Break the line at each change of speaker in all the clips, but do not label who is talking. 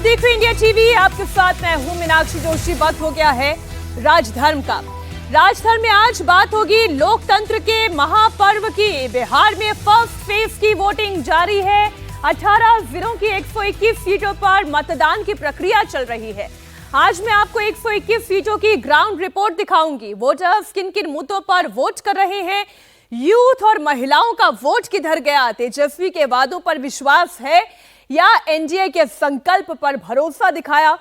देख रहे India TV, आपके साथ मैं हूं मीनाक्षी जोशी। वक्त हो गया है राजधर्म का। राजधर्म में आज बात होगी लोकतंत्र के महापर्व की। बिहार में फर्स्ट फेज की वोटिंग जारी है। 18 जिलों की 121 सीटों पर मतदान की प्रक्रिया चल रही है। आज मैं आपको 121 सीटों की ग्राउंड रिपोर्ट दिखाऊंगी। वोटर्स किन किन मुद्दों पर वोट कर रहे हैं, यूथ और महिलाओं का वोट किधर गया, तेजस्वी के वादों पर विश्वास है या एनडीए के संकल्प पर भरोसा दिखाया,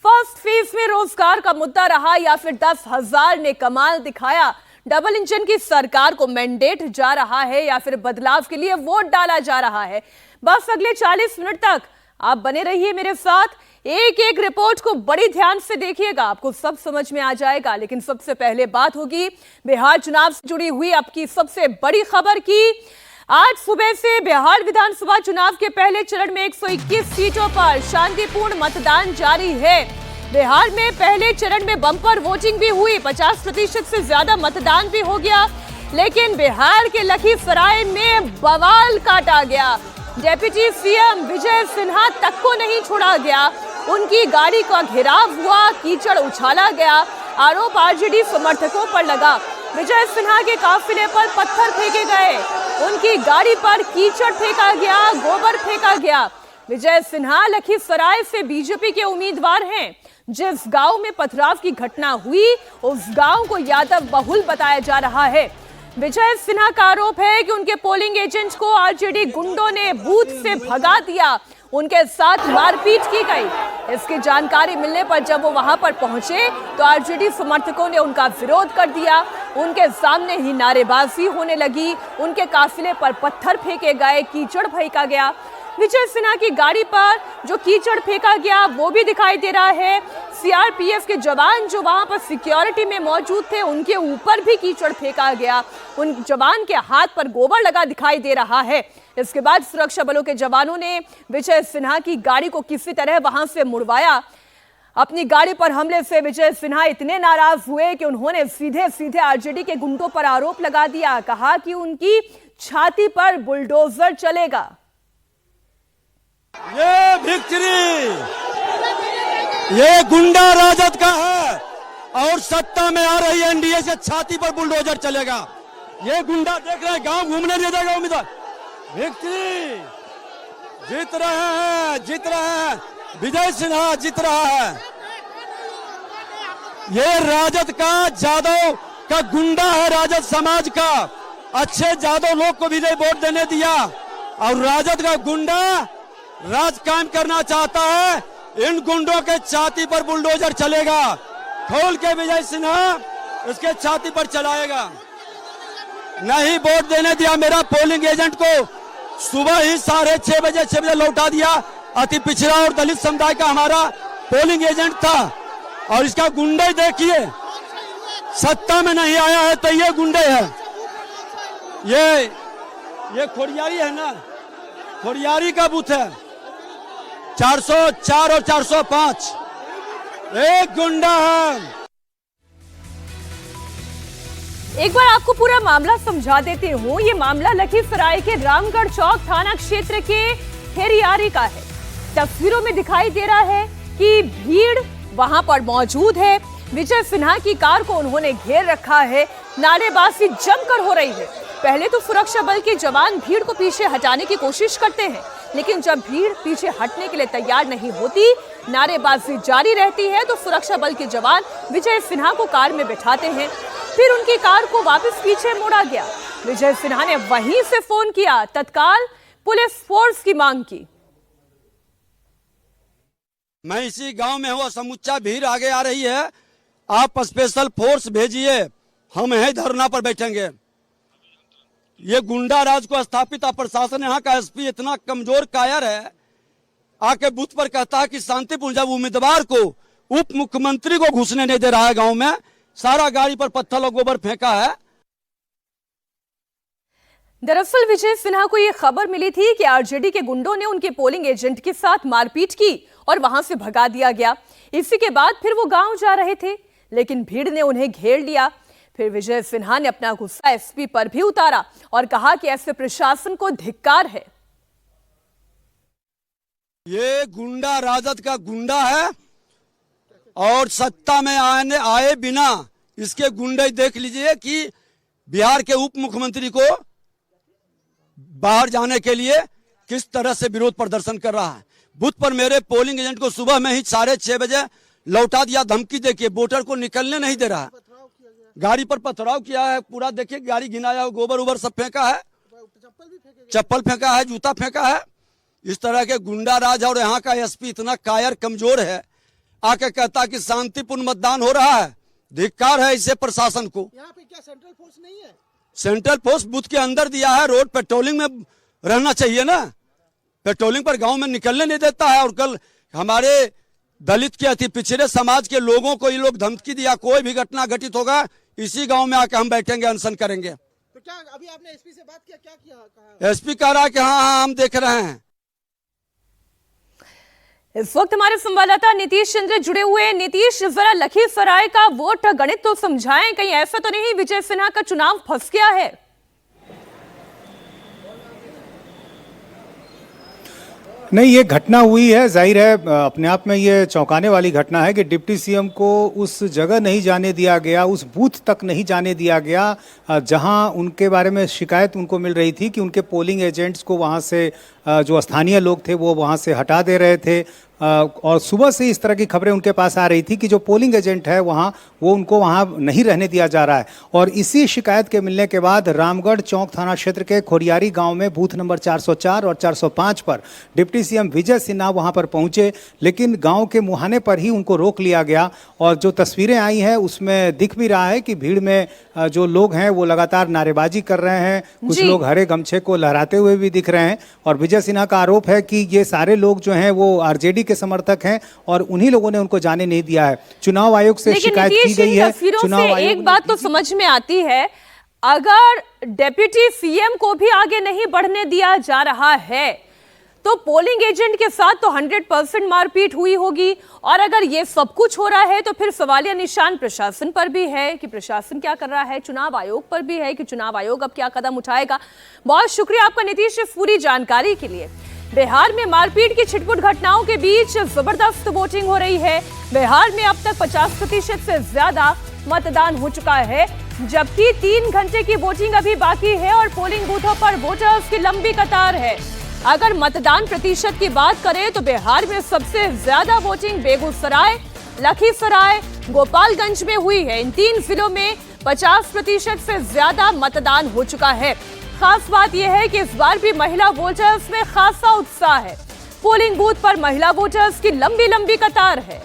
फर्स्ट फेज में रोजगार का मुद्दा रहा या फिर 10,000 ने कमाल दिखाया, डबल इंजन की सरकार को मैंडेट जा रहा है या फिर बदलाव के लिए वोट डाला जा रहा है। बस अगले 40 मिनट तक आप बने रहिए मेरे साथ। एक एक रिपोर्ट को बड़ी ध्यान से देखिएगा, आपको सब समझ में आ जाएगा। लेकिन सबसे पहले बात होगी बिहार चुनाव से जुड़ी हुई अब की सबसे बड़ी खबर की। आज सुबह से बिहार विधानसभा चुनाव के पहले चरण में 121 सीटों पर शांतिपूर्ण मतदान जारी है। बिहार में पहले चरण में बम्पर वोटिंग भी हुई, 50% से ज्यादा मतदान भी हो गया। लेकिन बिहार के लखीसराय में बवाल काटा गया। डेप्यूटी सीएम विजय सिन्हा तक को नहीं छोड़ा गया। उनकी गाड़ी का घेराव हुआ, कीचड़ उछाला गया। आरोप आरजेडी समर्थकों पर लगा। विजय सिन्हा के काफिले पर पत्थर फेंके गए, उनकी गाड़ी पर कीचड़ फेंका गया, गोबर फेंका गया। विजय सिन्हा लखीसराय से बीजेपी के उम्मीदवार हैं। जिस गांव में पथराव की घटना हुई उस गांव को यादव बहुल बताया जा रहा है। विजय सिन्हा का आरोप है कि उनके पोलिंग एजेंट को आरजेडी गुंडों ने बूथ से भगा दिया, उनके साथ मारपीट की गई। इसकी जानकारी मिलने पर जब वो वहां पर पहुंचे तो आरजेडी समर्थकों ने उनका विरोध कर दिया। उनके सामने ही नारेबाजी होने लगी, उनके काफिले पर पत्थर फेंके गए, कीचड़ फेंका गया। विजय सिन्हा की गाड़ी पर जो कीचड़ फेंका गया वो भी दिखाई दे रहा है। सीआरपीएफ के जवान जो वहां पर सिक्योरिटी में मौजूद थे उनके ऊपर भी कीचड़ फेंका गया। उन जवान के हाथ पर गोबर लगा दिखाई दे रहा है। इसके बाद सुरक्षा बलों के जवानों ने विजय सिन्हा की गाड़ी को किसी तरह वहां से मुड़वाया। अपनी गाड़ी पर हमले से विजय सिन्हा इतने नाराज हुए कि उन्होंने सीधे सीधे आरजेडी के गुंडों पर आरोप लगा दिया। कहा कि उनकी छाती पर बुलडोजर चलेगा।
ये विक्ट्री ये गुंडा राजद का है और सत्ता में आ रही एनडीए से छाती पर बुलडोजर चलेगा। ये गुंडा देख रहे हैं, गांव घूमने नहीं देगा उम्मीदवार। विक्ट्री जीत रहे हैं विजय सिन्हा जीत रहा है। ये राजद का, जादव का गुंडा है, राजद समाज का। अच्छे जादव लोग को विजय वोट देने दिया और राजद का गुंडा राज कायम करना चाहता है। इन गुंडों के छाती पर बुलडोजर चलेगा। खोल के विजय सिन्हा इसके छाती पर चलाएगा। नहीं वोट देने दिया मेरा पोलिंग एजेंट को। सुबह ही 6:30 बजे लौटा दिया। अति पिछड़ा और दलित समुदाय का हमारा पोलिंग एजेंट था और इसका गुंडे देखिए, सत्ता में नहीं आया है तो ये गुंडे है। ये खोड़ियारी है ना, खोड़ियारी का बूथ है 404 और 405। एक गुंडा है।
एक बार आपको पूरा मामला समझा देती हूँ। ये मामला लखीसराय के रामगढ़ चौक थाना क्षेत्र के खेरियारी का है। तस्वीरों में दिखाई दे रहा है कि भीड़ वहां पर मौजूद है। विजय सिन्हा की कार को उन्होंने घेर रखा है। नारेबाजी जमकर हो रही है। पहले तो सुरक्षा बल के जवान भीड़ को पीछे हटाने की कोशिश करते हैं, लेकिन जब भीड़ पीछे हटने के लिए तैयार नहीं होती, नारेबाजी जारी रहती है, तो सुरक्षा बल के जवान विजय सिन्हा को कार में बिठाते हैं। फिर उनकी कार को वापस पीछे मोड़ा गया। विजय सिन्हा ने वहीं से फोन किया, तत्काल पुलिस फोर्स की मांग की।
मैं इसी गांव में हूँ, समुच्चा भीड़ आगे आ रही है, आप स्पेशल फोर्स भेजिए, हम यहीं धरना पर बैठेंगे। ये गुंडा राज को स्थापित प्रशासन, यहाँ का एसपी इतना कमजोर कायर है, आके बूथ पर कहता है कि शांतिपूर्ण, जब उम्मीदवार को, उप मुख्यमंत्री को घुसने नहीं दे रहा है गांव में, सारा गाड़ी पर पत्थर और गोबर फेंका है।
दरअसल विजय सिन्हा को यह खबर मिली थी कि आरजेडी के गुंडों ने उनके पोलिंग एजेंट के साथ मारपीट की और वहां से भगा दिया गया। इसी के बाद फिर वो गांव जा रहे थे, लेकिन भीड़ ने उन्हें घेर लिया। फिर विजय सिन्हा ने अपना गुस्सा एसपी पर भी उतारा और कहा कि ऐसे प्रशासन को धिक्कार है।
ये गुंडा राजद का गुंडा है और सत्ता में आए बिना इसके गुंडे देख लीजिए कि बिहार के उप मुख्यमंत्री को बाहर जाने के लिए किस तरह से विरोध प्रदर्शन कर रहा है। बूथ पर मेरे पोलिंग एजेंट को सुबह में ही 6:30 बजे लौटा दिया, धमकी देके वोटर को निकलने नहीं दे रहा है। गाड़ी पर पथराव किया है, पूरा देखिए गाड़ी घिनाया, गोबर उबर सब फेंका है, चप्पल फेंका है, जूता फेंका है। इस तरह के गुंडा राज। और यहाँ का एसपी इतना कायर कमजोर है, आके कहता कि शांतिपूर्ण मतदान हो रहा है। धिक्कार है इसे प्रशासन को।
यहाँ पे क्या सेंट्रल फोर्स नहीं है?
सेंट्रल फोर्स बूथ के अंदर दिया है, रोड पेट्रोलिंग में रहना चाहिए ना। पेट्रोलिंग पर गांव में निकलने नहीं देता है। और कल हमारे दलित के अति पिछड़े समाज के लोगों को ये लोग धमकी दिया, कोई भी घटना घटित होगा इसी गांव में आके हम बैठेंगे, अनशन करेंगे।
तो क्या अभी आपने एसपी से बात किया, क्या किया?
एसपी कह रहा है कि हाँ हम देख रहे हैं।
इस वक्त हमारे संवाददाता नीतीश चंद्र जुड़े हुए हैं। नीतीश, जरा लखीसराय का वोट गणित तो समझाएं, कहीं ऐसा तो नहीं विजय सिन्हा का चुनाव फंस गया है?
नहीं, ये घटना हुई है, जाहिर है अपने आप में ये चौंकाने वाली घटना है कि डिप्टी सीएम को उस जगह नहीं जाने दिया गया, उस बूथ तक नहीं जाने दिया गया जहां उनके बारे में शिकायत उनको मिल रही थी कि उनके पोलिंग एजेंट्स को वहां से जो स्थानीय लोग थे वो वहां से हटा दे रहे थे। और सुबह से इस तरह की खबरें उनके पास आ रही थी कि जो पोलिंग एजेंट है वहाँ वो उनको वहाँ नहीं रहने दिया जा रहा है। और इसी शिकायत के मिलने के बाद रामगढ़ चौक थाना क्षेत्र के खोरियारी गांव में बूथ नंबर 404 और 405 पर डिप्टी सीएम विजय सिन्हा वहाँ पर पहुँचे, लेकिन गांव के मुहाने पर ही उनको रोक लिया गया। और जो तस्वीरें आई हैं उसमें दिख भी रहा है कि भीड़ में जो लोग हैं वो लगातार नारेबाजी कर रहे हैं, कुछ लोग हरे गमछे को लहराते हुए भी दिख रहे हैं। और विजय सिन्हा का आरोप है कि ये सारे लोग जो हैं वो आरजेडी के समर्थक हैं और उन्हीं लोगों ने उनको जाने नहीं दिया है। चुनाव आयोग से शिकायत की गई है।
चुनाव आयोग एक बात तो समझ में आती है, अगर डिप्टी सीएम को भी आगे नहीं बढ़ने दिया जा रहा है तो पोलिंग एजेंट के साथ तो 100% मारपीट हुई होगी। और अगर ये सब कुछ हो रहा है तो फिर सवालिया निशान प्रशासन पर भी है कि प्रशासन क्या कर रहा है, चुनाव आयोग पर भी है कि चुनाव आयोग अब क्या कदम उठाएगा। बहुत शुक्रिया आपका नीतीश पूरी जानकारी के लिए। बिहार में मारपीट की छिटपुट घटनाओं के बीच जबरदस्त वोटिंग हो रही है। बिहार में अब तक 50% से ज्यादा मतदान हो चुका है, जबकि 3 घंटे की वोटिंग अभी बाकी है और पोलिंग बूथों पर वोटर्स की लंबी कतार है। अगर मतदान प्रतिशत की बात करें तो बिहार में सबसे ज्यादा वोटिंग बेगूसराय, लखीसराय, गोपालगंज में हुई है। इन 3 जिलों में 50% से ज्यादा मतदान हो चुका है। खास बात यह है कि इस बार भी महिला वोटर्स में खासा उत्साह है। पोलिंग बूथ पर महिला वोटर्स की लंबी लंबी कतार है।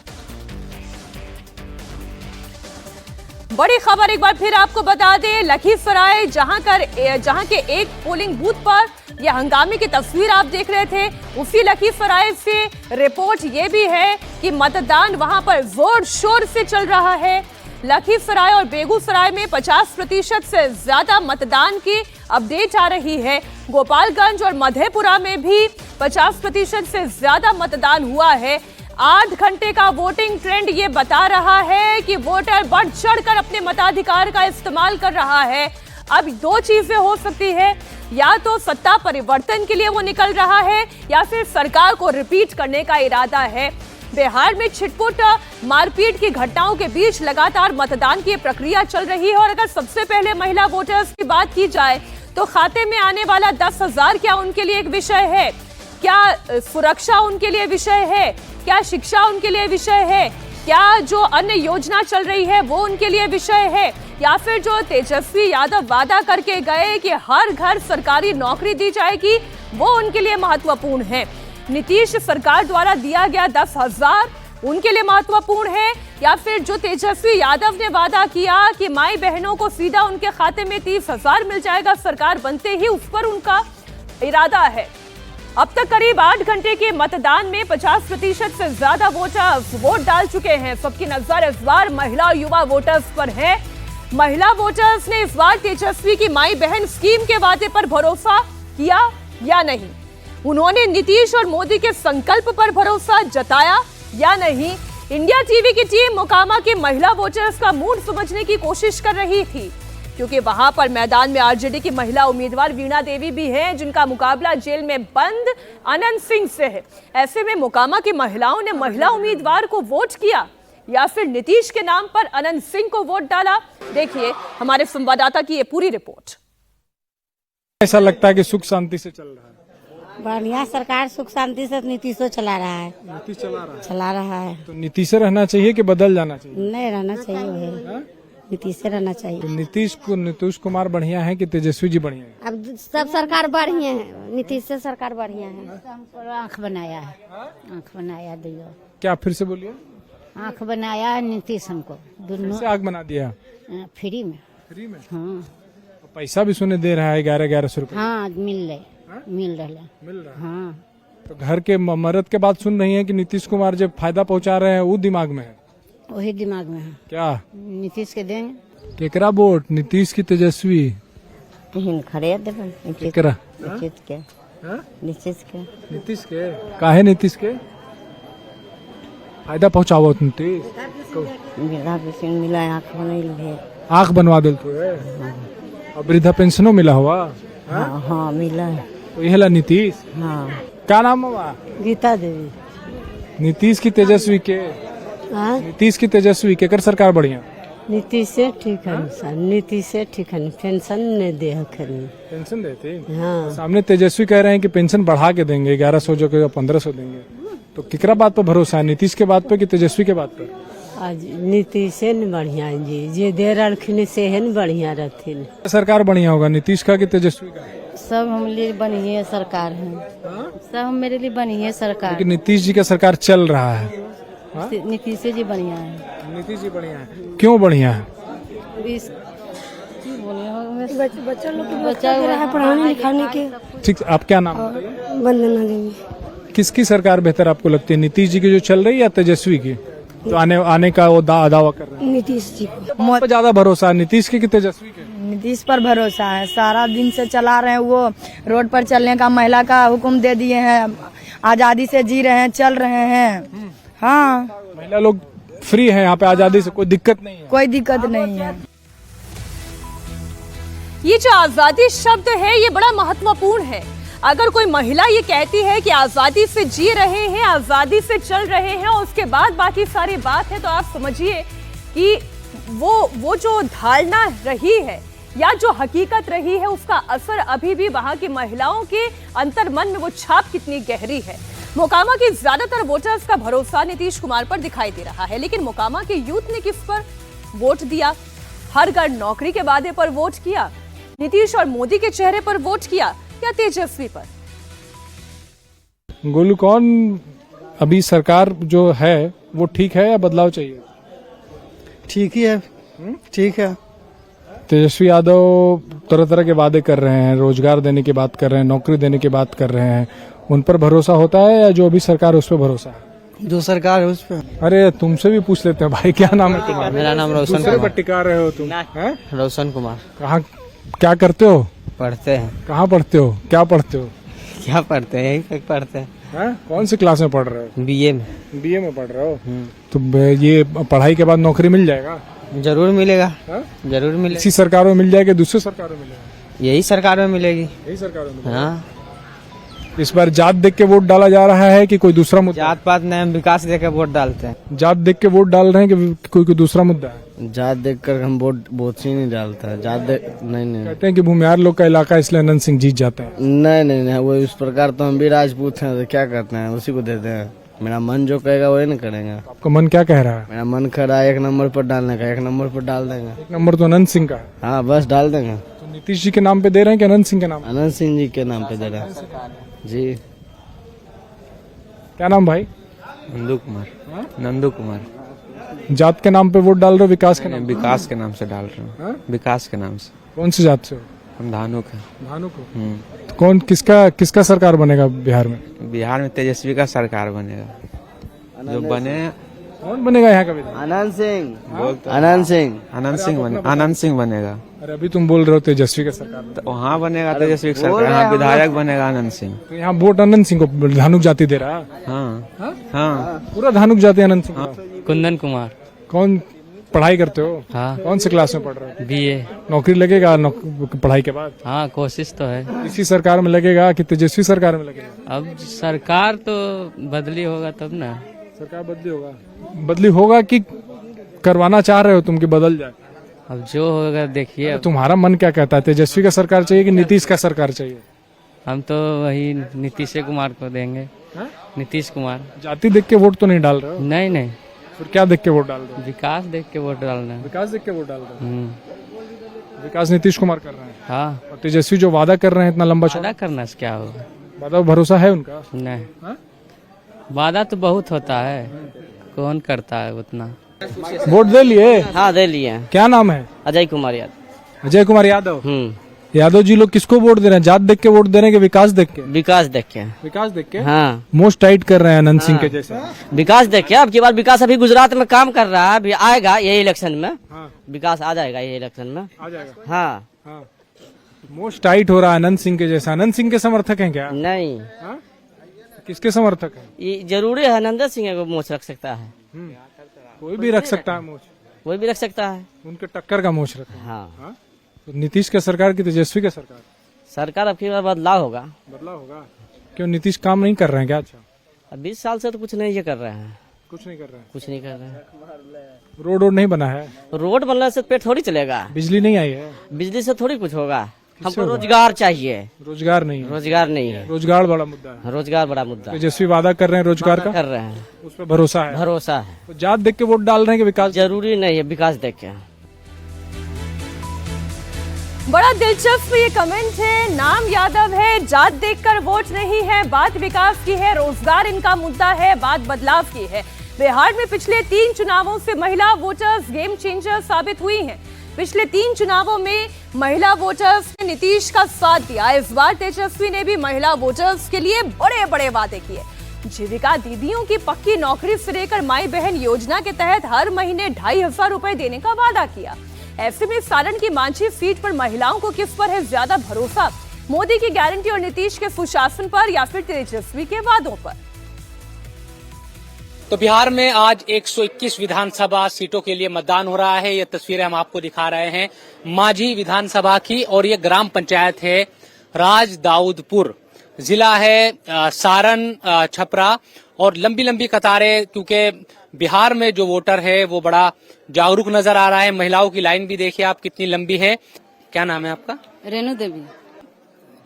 बड़ी खबर एक बार फिर आपको बता दें, लखीसराय जहां के एक पोलिंग बूथ पर यह हंगामे की तस्वीर आप देख रहे थे, उसी लखीसराय से रिपोर्ट ये भी है कि मतदान वहां पर जोर शोर से चल रहा है। लखीसराय और बेगूसराय में 50% से ज्यादा मतदान की अपडेट आ रही है। गोपालगंज और मधेपुरा में भी 50% से ज्यादा मतदान हुआ है। 8 घंटे का वोटिंग ट्रेंड ये बता रहा है कि वोटर बढ़ चढ़कर अपने मताधिकार का इस्तेमाल कर रहा है। अब 2 चीजें हो सकती है, या तो सत्ता परिवर्तन के लिए वो निकल रहा है या फिर सरकार को रिपीट करने का इरादा है। बिहार में छिटपुट मारपीट की घटनाओं के बीच लगातार मतदान की प्रक्रिया चल रही है। और अगर सबसे पहले महिला वोटर्स की बात की जाए तो खाते में आने वाला 10,000 क्या उनके लिए एक विषय है? क्या सुरक्षा उनके लिए विषय है? क्या शिक्षा उनके लिए विषय है? क्या जो अन्य योजना चल रही है वो उनके लिए विषय है? या फिर जो तेजस्वी यादव वादा करके गए कि हर घर सरकारी नौकरी दी जाएगी, वो उनके लिए महत्वपूर्ण है? नीतीश सरकार द्वारा दिया गया 10,000 उनके लिए महत्वपूर्ण है? या फिर जो तेजस्वी यादव ने वादा किया कि माई बहनों को सीधा उनके खाते में 30,000 मिल जाएगा सरकार बनते ही, उस पर उनका इरादा है? अब तक करीब 8 घंटे के मतदान में 50% से ज्यादा वोटर्स वोट डाल चुके हैं। सबकी नजर इस बार महिला और युवा वोटर्स पर है। महिला वोटर्स ने इस बार तेजस्वी की माई बहन स्कीम के वादे पर भरोसा किया या नहीं? उन्होंने नीतीश और मोदी के संकल्प पर भरोसा जताया या नहीं? इंडिया टीवी की टीम मोकामा के महिला वोटर्स का मूड समझने की कोशिश कर रही थी। क्योंकि वहां पर मैदान में आरजेडी की महिला उम्मीदवार वीणा देवी भी हैं, जिनका मुकाबला जेल में बंद अनंत सिंह से है। ऐसे में मोकामा की महिलाओं ने महिला उम्मीदवार को वोट किया या फिर नीतीश के नाम पर अनंत सिंह को वोट डाला? देखिए हमारे संवाददाता की ये पूरी रिपोर्ट।
ऐसा लगता है कि सुख शांति से चल रहा है?
बढ़िया सरकार सुख शांति से नीतीश चला रहा है।
नीतीश
चला रहा है
तो नीतीश से रहना चाहिए कि बदल जाना चाहिए?
नहीं रहना चाहिए वही नीतीश से रहना चाहिए।
तो नीतीश कुमार बढ़िया है कि तेजस्वी जी बढ़िया है?
अब सब सरकार बढ़िया है, नीतीश से सरकार बढ़िया है। हमको आँख बनाया है, आँख बनाया दियो।
क्या फिर से बोलिए?
आँख बनाया है नीतीश हमको दोनों
से आग बना दिया
फ्री में।
फ्री में?
हाँ
पैसा भी सुने दे रहा है 1100 रुपए।
हाँ मिल रहा
मिल रहा है।
हाँ
तो घर के मर्द के बात सुन रही है कि नीतीश कुमार जब फायदा पहुंचा रहे हैं वो दिमाग में है?
वही दिमाग में है।
क्या
नीतीश के देंगे?
केकरा वोट, नीतीश की तेजस्वी?
खड़े
केकरा?
नीतीश के।
नीतीश के? काहे नीतीश के फायदा पहुंचावो? नीतीश
मिला आँख बनल
आँख बनवा दिल तू है और वृद्धा पेंशनो मिला हुआ?
हाँ मिला है।
तो यह नीतीश?
हाँ
क्या नाम है?
गीता देवी।
नीतीश की तेजस्वी के? नीतीश की तेजस्वी के कर सरकार बढ़िया?
नीतीश से ठीक है, नीतीश से ठीक है। पेंशन नहीं दे
पेंशन देते?
हाँ
सामने तेजस्वी कह रहे हैं कि पेंशन बढ़ा के देंगे, 1100 जो के 1500 देंगे। तो किकरा बात पर भरोसा है, नीतीश के बात पे कि तेजस्वी के बात पर?
आज नीतीश से न बढ़िया जी, जे दे रखिन से है न बढ़िया रहथिन।
सरकार बढ़िया होगा नीतीश का कि तेजस्वी का?
सब हम लिए बनी है सरकार है, सब मेरे लिए बनी है सरकार।
लेकिन नीतीश जी का सरकार चल रहा है।
नीतीश जी बढ़िया है।
नीतीश जी बढ़िया है, क्यों बढ़िया है?
बच्चा लोग बच्चा पढ़ाने लिखाने के।
ठीक, आप क्या नाम?
वंदना देवी।
किसकी सरकार बेहतर आपको लगती है, नीतीश जी की जो चल रही है या तेजस्वी की? तो आने का वो दावा कर रहे हैं।
नीतीश जी
को ज्यादा भरोसा है, नीतीश के कि तेजस्वी के?
नीतीश पर भरोसा है, सारा दिन से चला रहे हैं। वो रोड पर चलने का महिला का हुक्म दे दिए हैं, आजादी से जी रहे हैं, चल रहे हैं। हाँ
महिला लोग फ्री है यहाँ पे, आजादी से कोई दिक्कत नहीं है?
कोई दिक्कत नहीं है।
ये जो आजादी शब्द है ये बड़ा महत्वपूर्ण है। अगर कोई महिला ये कहती है कि आजादी से जी रहे हैं, आजादी से चल रहे हैं और उसके बाद बाकी सारी बात है, तो आप समझिए कि वो जो धारणा रही है या जो हकीकत रही है उसका असर अभी भी वहां की महिलाओं के अंतर्मन में वो छाप कितनी गहरी है। मोकामा के ज्यादातर वोटर्स का भरोसा नीतीश कुमार पर दिखाई दे रहा है, लेकिन मोकामा के यूथ ने किस पर वोट दिया? हर घर नौकरी के वादे पर वोट किया, नीतीश और मोदी के चेहरे पर वोट किया या तेजस्वी पर?
गोलू, कौन अभी सरकार जो है वो ठीक है या बदलाव चाहिए?
ठीक ही है, ठीक है।
तेजस्वी यादव तरह तरह के वादे कर रहे हैं, रोजगार देने की बात कर रहे हैं, नौकरी देने की बात कर रहे हैं, उन पर भरोसा होता है या जो अभी सरकार है उस पर भरोसा है?
जो सरकार है उस पर।
अरे तुमसे भी पूछ लेते हैं भाई, क्या नाम है तुम्हारा?
मेरा नाम रोशन
दूसरे
कुमार।
पर टिका रहे हो तुम? हैं?
रोशन कुमार।
कहाँ क्या करते हो?
पढ़ते हैं।
कहाँ पढ़ते हो, क्या पढ़ते हो?
क्या पढ़ते हैं? यही तक पढ़ते हैं।
कौन सी क्लास में पढ़ रहे हो?
बीए में।
बीए में पढ़ रहे हो? तो ये पढ़ाई के बाद नौकरी मिल जाएगा?
जरूर मिलेगा।
हाँ?
जरूर मिलेगा।
इसी सरकार में मिल जाएगी, दूसरी सरकार में मिलेगा?
यही सरकार में मिलेगी।
यही सरकार में मिलेगा।
हाँ,
इस बार जात देख के वोट डाला जा रहा है कि कोई दूसरा मुद्दा?
जात पात नहीं, हम विकास देख के वोट डालते हैं।
जात देख के वोट डाल रहे हैं कि कोई दूसरा मुद्दा है?
जात देख कर हम वोट ही नहीं डालता है। जात देख नहीं
कहते हैं कि भूमिहार लोग का इलाका इसलिए अनंत सिंह जीत जाते हैं।
नहीं, वो इस प्रकार तो हम भी राजपूत हैं, तो क्या करते हैं, उसी को देते हैं। मेरा मन जो कहेगा वही ना करेंगे।
आपका मन क्या कह रहा है?
मेरा मन कर रहा है 1 नंबर पर डालने का, 1 नंबर पर डाल देंगे।
1 नंबर तो अनंत सिंह का है।
हाँ बस डाल देंगे।
तो नीतीश जी के नाम पे दे रहे हैं कि अनंत सिंह के नाम?
अनंत सिंह जी के नाम पे दे रहे हैं जी।
क्या नाम भाई?
नंदू कुमार। नंदू कुमार।
जात के नाम पे वोट डाल रहे हो, विकास के नाम?
विकास के नाम से डाल रहे हैं। विकास के नाम से।
कौन सी जात से हो?
हम धानुक हैं।
धानुक हो? तो कौन किसका सरकार बनेगा बिहार में?
बिहार में तेजस्वी का सरकार बनेगा। जो बने
कौन बनेगा यहाँ का विधायक?
अनंत सिंह।
अनंत सिंह बनेगा।
अरे अभी तुम बोल रहे हो तेजस्वी का सरकार,
तो वहाँ बनेगा तेजस्वी का सरकार, यहाँ विधायक बनेगा अनंत सिंह।
तो यहाँ वोट अनंत सिंह को धानुक जाति दे रहा है?
हाँ हाँ।
पूरा धानुक जाति अनंत सिंह?
कुंदन कुमार।
कौन पढ़ाई करते हो?
हाँ।
कौन से क्लास में पढ़ रहे हो?
बीए।
नौकरी लगेगा पढ़ाई के बाद?
हाँ, कोशिश तो है।
इसी सरकार में लगेगा कि तेजस्वी सरकार में लगेगा?
अब सरकार तो बदली होगा तब ना।
सरकार बदली होगा कि करवाना चाह रहे हो तुम कि बदल जाए?
अब जो होगा देखिए। अब
तुम्हारा मन क्या कहता है, तेजस्वी का सरकार चाहिए कि नीतीश का सरकार चाहिए?
हम तो वही नीतीश कुमार को देंगे।
हाँ?
नीतीश कुमार।
जाति देख के वोट तो नहीं डाल रहे हो?
नहीं नहीं,
फिर क्या देख के वोट डाल रहे हो?
विकास देख के वोट डालना है।
विकास देख के वोट डाल रहे
हम्म।
हो? विकास नीतीश कुमार कर रहे हैं
हाँ,
और तेजस्वी जो वादा कर रहे हैं इतना लंबा
वादा करना से क्या होगा?
वादा भरोसा है उनका?
नहीं,
हाँ?
वादा तो बहुत होता है, कौन करता है उतना।
वोट दे लिए?
हाँ दे लिए।
क्या नाम है?
अजय कुमार यादव।
अजय कुमार यादव। यादव जी लोग किसको वोट दे रहे हैं? जात देख के वोट दे रहे हैं कि विकास देख के?
विकास देख के।
विकास देख के?
हाँ,
मोस्ट टाइट कर रहे हैं अनंत सिंह के जैसे।
विकास देख के। अब की बार विकास अभी गुजरात में काम कर रहा है, अभी आएगा यही इलेक्शन में।
हाँ।
विकास आ जाएगा ये इलेक्शन में।
आ जाएगा।
हाँ।
हाँ। मोस्ट टाइट हो रहा है अनंत सिंह के जैसा। अनंत सिंह के समर्थक हैं क्या?
नहीं,
हाँ? किसके समर्थक हैं?
ये जरूरी है नंदन सिंह को मोच रख सकता है।
कोई भी रख सकता है मोच,
कोई भी रख सकता है।
उनके टक्कर का मोच रखा है।
हाँ,
हाँ? तो नीतीश के सरकार की तेजस्वी के सरकार?
सरकार अब की बार बदलाव होगा।
बदलाव होगा। क्यों नीतीश काम नहीं कर रहे हैं क्या? अच्छा,
अब 20 साल से तो कुछ नहीं ये कर रहे हैं।
कुछ नहीं कर रहे हैं।
कुछ नहीं कर रहे हैं।
रोड नहीं बना है?
रोड बनने से पेट थोड़ी चलेगा।
बिजली नहीं आई है?
बिजली से थोड़ी कुछ होगा। हमको रोजगार चाहिए।
रोजगार नहीं है?
रोजगार नहीं है।
रोजगार बड़ा मुद्दा है।
रोजगार बड़ा मुद्दा है।
तेजस्वी वादा कर रहे हैं रोजगार का?
कर रहे हैं,
उस पर भरोसा है?
भरोसा है।
तो जात देख के वोट डाल रहे हैं कि विकास?
जरूरी नहीं है, विकास देख के।
बड़ा दिलचस्प ये कमेंट है। नाम यादव है, जात देखकर वोट नहीं है, बात विकास की है, रोजगार इनका मुद्दा है, बात बदलाव की है। बिहार में पिछले 3 चुनावों से महिला वोटर्स गेम चेंजर साबित हुई हैं। पिछले 3 चुनावों में महिला वोटर्स ने नीतीश का साथ दिया। इस बार तेजस्वी ने भी महिला वोटर्स के लिए बड़े बड़े वादे किए। जीविका दीदियों की पक्की नौकरी से लेकर माई बहन योजना के तहत हर महीने 2,500 रुपए देने का वादा किया। ऐसे में सारण की मांझी सीट पर महिलाओं को किस पर है ज्यादा भरोसा? मोदी की गारंटी और नीतीश के सुशासन पर या फिर तेजस्वी के वादों पर?
तो बिहार में आज 121 विधानसभा सीटों के लिए मतदान हो रहा है। ये तस्वीरें हम आपको दिखा रहे हैं मांझी विधानसभा की, और ये ग्राम पंचायत है राजदाऊदपुर, जिला है सारण छपरा, और लंबी लंबी कतारें, क्योंकि बिहार में जो वोटर है वो बड़ा जागरूक नजर आ रहा है। महिलाओं की लाइन भी देखिए आप कितनी लंबी है। क्या नाम है आपका?
रेणु देवी।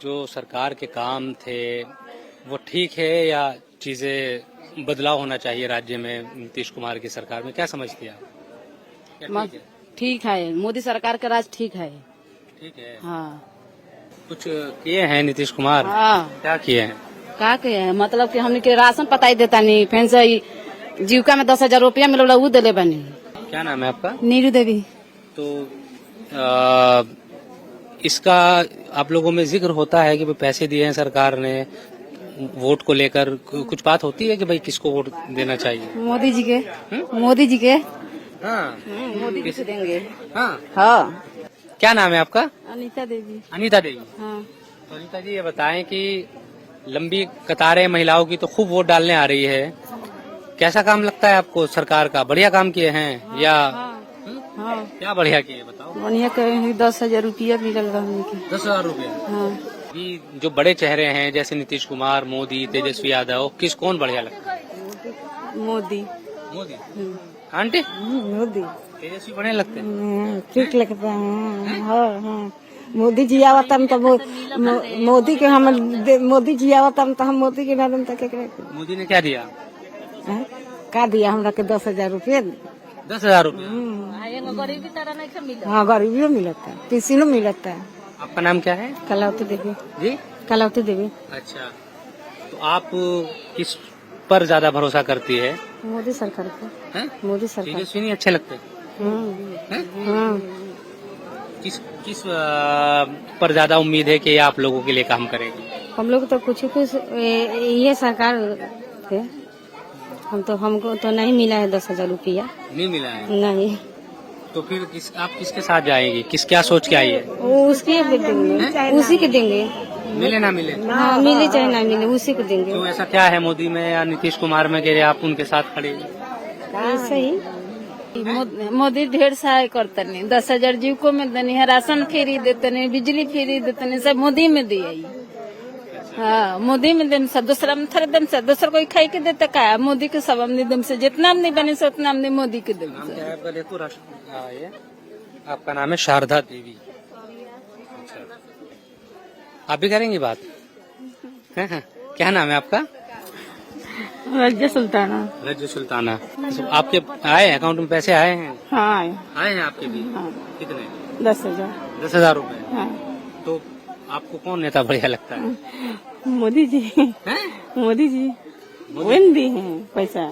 जो सरकार के काम थे वो ठीक है या चीजें बदलाव होना चाहिए राज्य में नीतीश कुमार की सरकार में, क्या समझती है आप?
ठीक है, मोदी सरकार का राज ठीक है।
ठीक है।
हाँ,
कुछ किए हैं नीतीश कुमार?
हाँ,
क्या किए हैं?
क्या किए हैं मतलब कि हमने के राशन पता ही देता नहीं, फिर से जीविका में 10,000 रुपया मिला वो दिले बनी।
क्या नाम है आपका?
नीरू देवी।
तो इसका आप लोगों में जिक्र होता है कि भाई पैसे दिए हैं सरकार ने, वोट को लेकर कुछ बात होती है कि भाई किसको वोट देना चाहिए?
मोदी जी के। मोदी जी के।
हाँ,
मोदी जी को देंगे।
हाँ।
हाँ।
क्या नाम है आपका?
अनीता देवी।
अनीता देवी।
हाँ।
तो अनीता जी ये बताएं कि लंबी कतारें महिलाओं की तो खूब वोट डालने आ रही है, कैसा काम लगता है आपको सरकार का? बढ़िया काम किए हैं? हाँ, या
हाँ,
क्या बढ़िया किए बताओ?
बढ़िया कहे 10,000 रुपया मिलल बा।
10,000 रुपया?
हाँ।
ये जो बड़े चेहरे हैं जैसे नीतीश कुमार, मोदी, तेजस्वी यादव, कौन बढ़िया लगता है?
मोदी।
मोदी। आंटी?
मोदी।
तेजस्वी बढ़िया लगते हैं?
ठीक लगता है। हाँ। मोदी जी आवतन तो मोदी के हम मोदी जी आवतन तो हम मोदी के नाम तक।
मोदी ने क्या दिया?
का दिया हमरा के 10,000 रुपया।
10,000 रुपया?
गरीबी तरह नहीं मिलता। हाँ, गरीबी मिलता है, पेंशनो मिलता है।
आपका नाम क्या है?
कलावती देवी
जी।
कलावती देवी।
अच्छा, तो आप किस पर ज्यादा भरोसा करती है?
मोदी सरकार को। मोदी सरकार।
तेजस्वी नहीं अच्छे लगते? किस पर ज्यादा उम्मीद है कि आप लोगों के लिए काम करेगी?
हम लोग तो कुछ ये सरकार थे, हमको तो नहीं मिला है 10,000 रुपया।
नहीं मिला है?
नहीं।
तो फिर आप किसके साथ जाएंगे? क्या सोच के आई है?
उसके देंगे, उसी के देंगे।
मिले ना मिले?
हाँ, मिले चाहे ना मिले उसी को देंगे।
तो ऐसा क्या है मोदी में या नीतीश कुमार में कि आप उनके साथ खड़े?
ऐसे ही
मोदी ढेर सहाय करते नहीं, 10,000 जीव को में देनी है, राशन फ्री देते नहीं, बिजली फ्री देते नहीं, सब मोदी में दिए। हाँ, मोदी में देने से दूसरा में थोड़े दम से दूसरा कोई खाई के देते का, मोदी के सब हमने दम से जितना हमने बने से उतना हमने मोदी के दम से।
आपका नाम है शारदा देवी, आप भी करेंगी बात? क्या नाम है आपका?
रज्जा सुल्ताना।
रज्जा सुल्ताना। तो आपके आए अकाउंट में पैसे आए हैं?
हाँ
आए हैं आपके भी?
हाँ।
कितने?
10,000।
10,000 रुपए।
हाँ।
तो आपको कौन नेता बढ़िया लगता है?
मोदी जी। मोदी जी वन दी है पैसा।